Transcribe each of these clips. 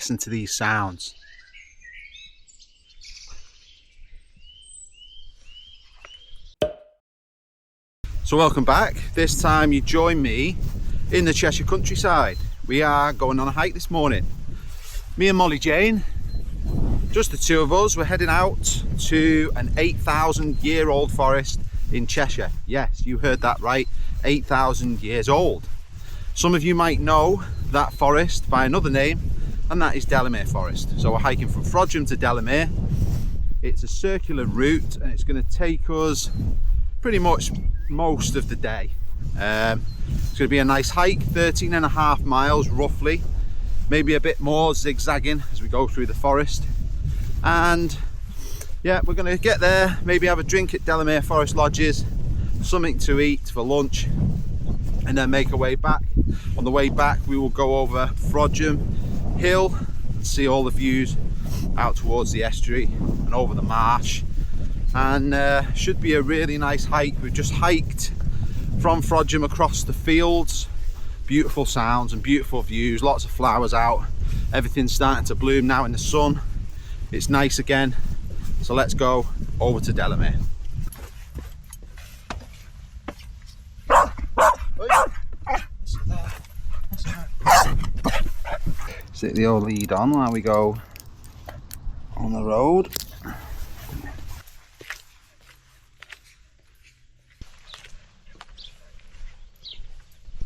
Listen to these sounds. So welcome back. This time you join me in the Cheshire countryside. We are going on a hike this morning. Me and Molly Jane, just the two of us, we're heading out to an 8,000-year-old forest in Cheshire. Yes, you heard that right, 8,000 years old. Some of you might know that forest by another name, and that is Delamere Forest. So we're hiking from Frodsham to Delamere. It's a circular route and it's going to take us pretty much most of the day. It's going to be a nice hike, 13.5 miles roughly, maybe a bit more, zigzagging as we go through the forest. And yeah, we're going to get there, maybe have a drink at Delamere Forest lodges, something to eat for lunch, and then make our way back. On the way back we will go over Frodsham Hill and see all the views out towards the estuary and over the marsh, and should be a really nice hike. We've just hiked from Frodsham across the fields, beautiful sounds and beautiful views, lots of flowers out, everything's starting to bloom now in the sun. It's nice again, so let's go over to Delamere. Stick the old lead on while we go on the road.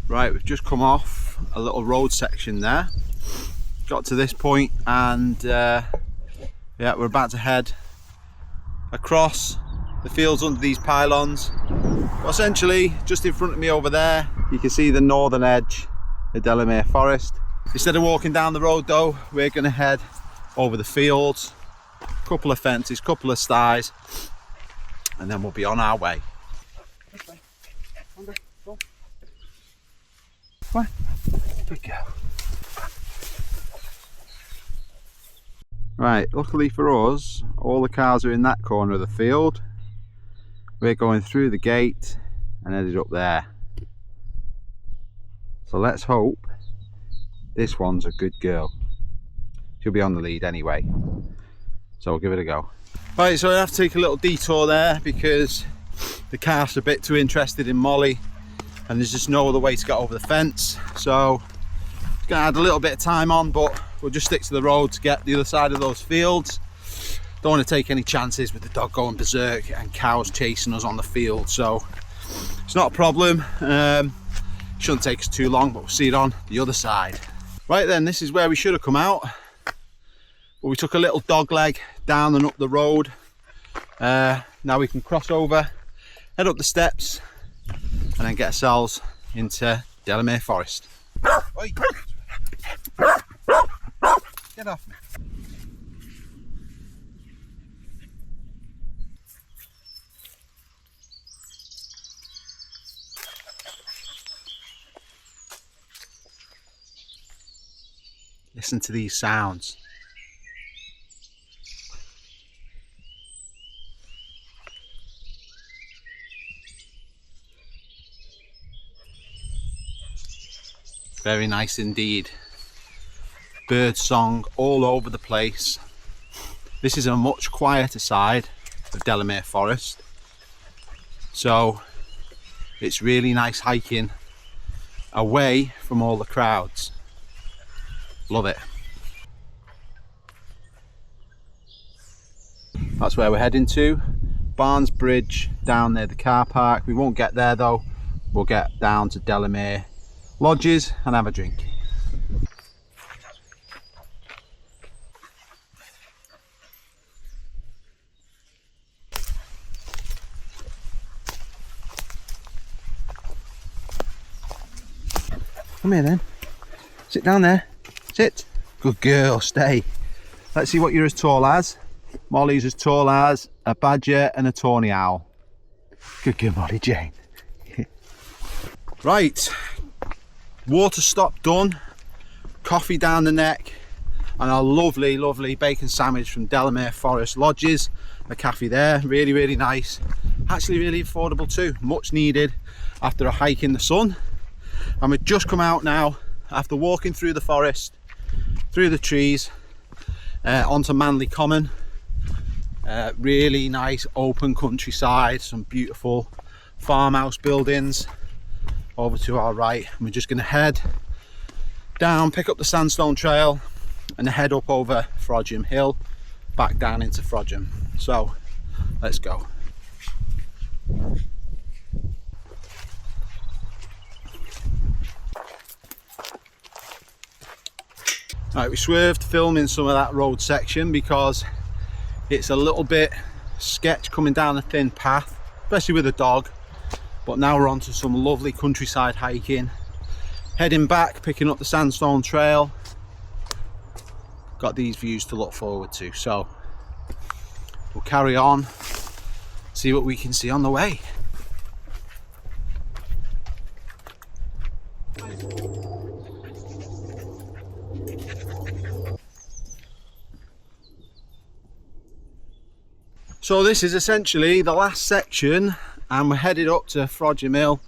Right, we've just come off a little road section there, got to this point, and yeah, we're about to head across the fields under these pylons. Well, essentially just in front of me over there you can see the northern edge of Delamere Forest. Instead of walking down the road though, we're going to head over the fields, a couple of fences, couple of styes, and then we'll be on our way. Come on. Good girl. Right, luckily for us, all the cars are in that corner of the field. We're going through the gate and headed up there. So let's hope this one's a good girl. She'll be on the lead anyway, so we'll give it a go. Right, so I have to take a little detour there because the calf's a bit too interested in Molly and there's just no other way to get over the fence. So it's going to add a little bit of time on, but we'll just stick to the road to get the other side of those fields. Don't want to take any chances with the dog going berserk and cows chasing us on the field, so it's not a problem. Shouldn't take us too long, but we'll see it on the other side. Right then, this is where we should have come out, but we took a little dog leg down and up the road. Now we can cross over, head up the steps, and then get ourselves into Delamere Forest. Oi. Get off me. Listen to these sounds. Very nice indeed. Bird song all over the place. This is a much quieter side of Delamere Forest, so it's really nice hiking away from all the crowds. Love it. That's where we're heading to. Barnes Bridge down near the car park. We won't get there though. We'll get down to Delamere lodges and have a drink. Come here then. Sit down there. Sit. Good girl, stay. Let's see what you're as tall as. Molly's as tall as a badger and a tawny owl. Good girl, Molly Jane. Right, water stop done, coffee down the neck, and a lovely, lovely bacon sandwich from Delamere Forest Lodges. A cafe there, really, really nice. Actually really affordable too, much needed after a hike in the sun. And we've just come out now after walking through the forest through the trees onto Manley Common. Really nice open countryside, some beautiful farmhouse buildings over to our right, and we're just going to head down, pick up the Sandstone Trail and head up over Frodsham Hill back down into Frodsham. So let's go. Right, we swerved filming some of that road section because it's a little bit sketch coming down a thin path, especially with a dog. But now we're on to some lovely countryside hiking. Heading back, picking up the Sandstone Trail. Got these views to look forward to, so we'll carry on, see what we can see on the way. So this is essentially the last section, and we're headed up to Frodsham Hill.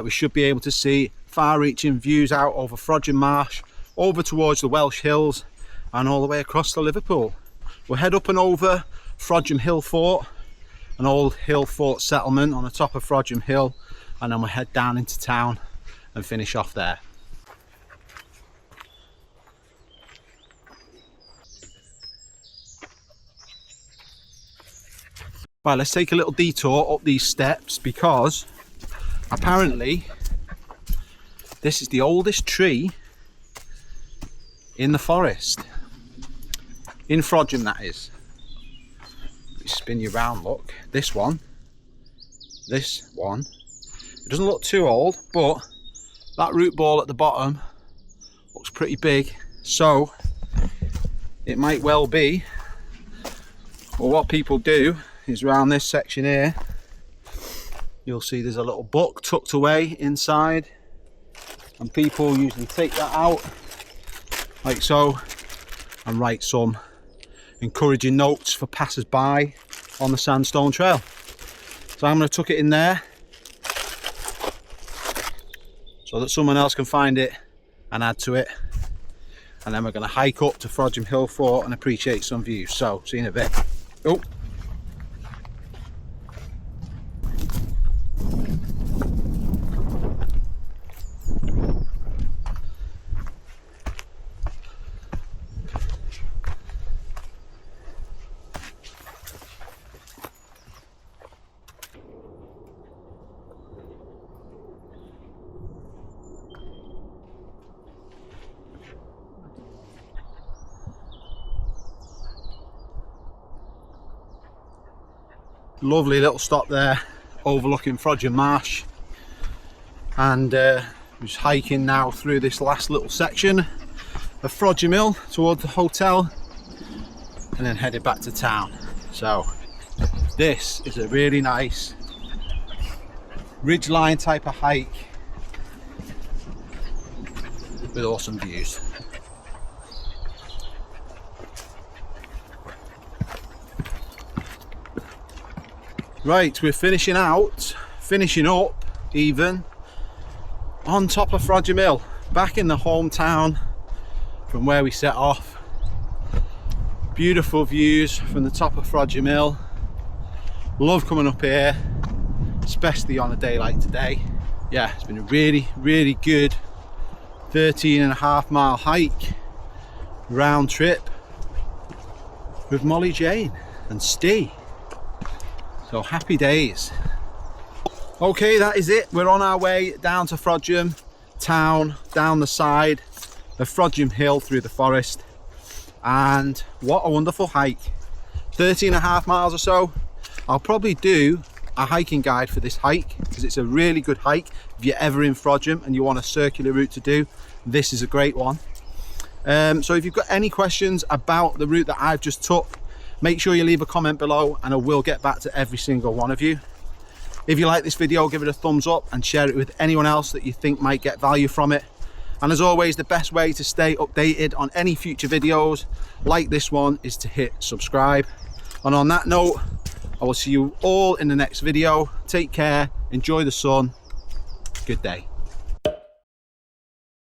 We should be able to see far-reaching views out over Frodsham Marsh, over towards the Welsh Hills, and all the way across to Liverpool. We'll head up and over Frodsham Hill Fort, an old hill fort settlement on the top of Frodsham Hill, and then we'll head down into town and finish off there. Right, let's take a little detour up these steps because apparently this is the oldest tree in the forest. In Frodsham, that is. Spin you round, look. This one. It doesn't look too old, but that root ball at the bottom looks pretty big. So it might well be, well, what people do is around this section here, you'll see there's a little book tucked away inside, and people usually take that out like so and write some encouraging notes for passers-by on the Sandstone Trail. So I'm going to tuck it in there so that someone else can find it and add to it, and then we're going to hike up to Frodsham Hill Fort and appreciate some views. So see you in a bit. Oh. Lovely little stop there overlooking Frodsham Marsh, and just hiking now through this last little section of Frodsham Hill towards the hotel and then headed back to town. So this is a really nice ridgeline type of hike with awesome views. Right, we're finishing up even on top of Frodsham Hill, back in the hometown from where we set off. Beautiful views from the top of Frodsham Hill. Love coming up here, especially on a day like today. Yeah, it's been a really good 13.5 mile hike, round trip with Molly Jane and Steve. So happy days. Okay, that is it. We're on our way down to Frodsham town, down the side of Frodsham Hill through the forest. And what a wonderful hike. 13.5 miles or so. I'll probably do a hiking guide for this hike because it's a really good hike. If you're ever in Frodsham and you want a circular route to do, this is a great one. So if you've got any questions about the route that I've just took, make sure you leave a comment below and I will get back to every single one of you. If you like this video, give it a thumbs up and share it with anyone else that you think might get value from it. And as always, the best way to stay updated on any future videos like this one is to hit subscribe. And on that note, I will see you all in the next video. Take care, enjoy the sun, good day.